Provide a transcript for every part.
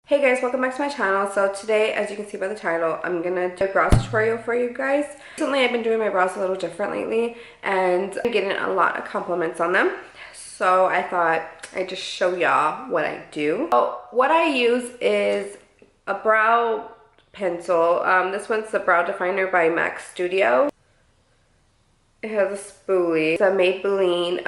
Hey guys, welcome back to my channel. So today, as you can see by the title, I'm gonna do a brow tutorial for you guys. Recently, I've been doing my brows a little different lately, and I'm getting a lot of compliments on them. So I thought I'd just show y'all what I do. So what I use is a brow pencil. This one's the Brow Definer by MAXX Studio. It has a spoolie. It's a Maybelline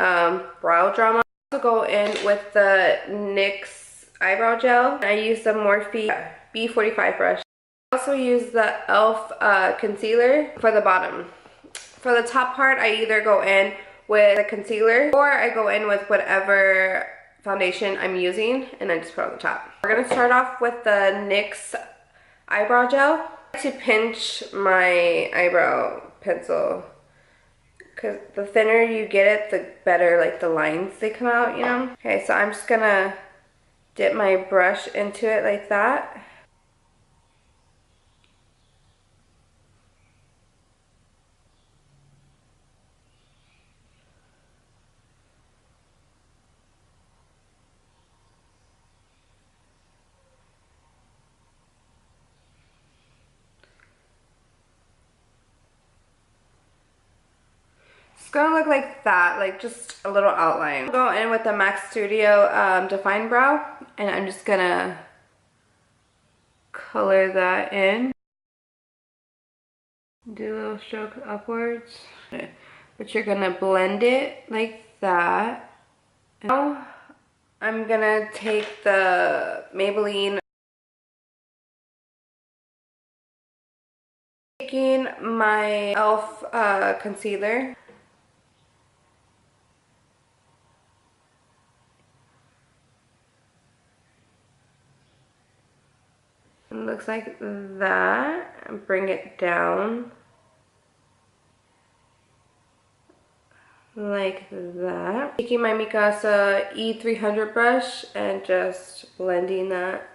brow drama. I also go in with the NYX eyebrow gel. I use the Morphe B45 brush. I also use the e.l.f. Concealer for the bottom. For the top part, I either go in with a concealer or I go in with whatever foundation I'm using and I just put it on the top. We're gonna start off with the NYX eyebrow gel. To pinch my eyebrow pencil, because the thinner you get it, the better like the lines they come out, you know? Okay, so I'm just gonna dip my brush into it like that. It's gonna look like that, like just a little outline. I'll go in with the MAXX Studio Define Brow, and I'm just gonna color that in. Do a little stroke upwards. But you're gonna blend it like that. Now I'm gonna take the Maybelline, taking my e.l.f. Concealer. It looks like that. And bring it down like that. Taking my Mikasa E300 brush and just blending that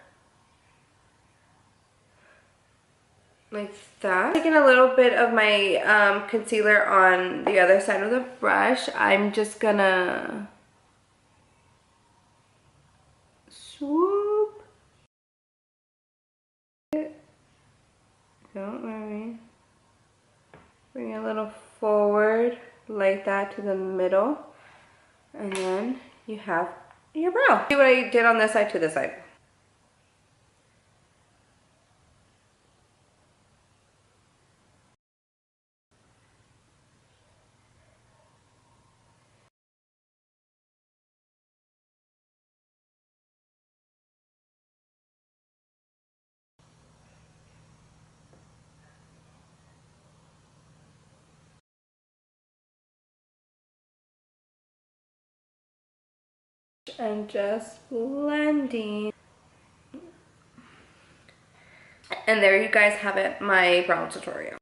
like that. Taking a little bit of my concealer on the other side of the brush, I'm just gonna swoop. Don't worry. Bring it a little forward like that to the middle, and then you have your brow. See what I did on this side to this side. And just blending. And there you guys have it, my brow tutorial.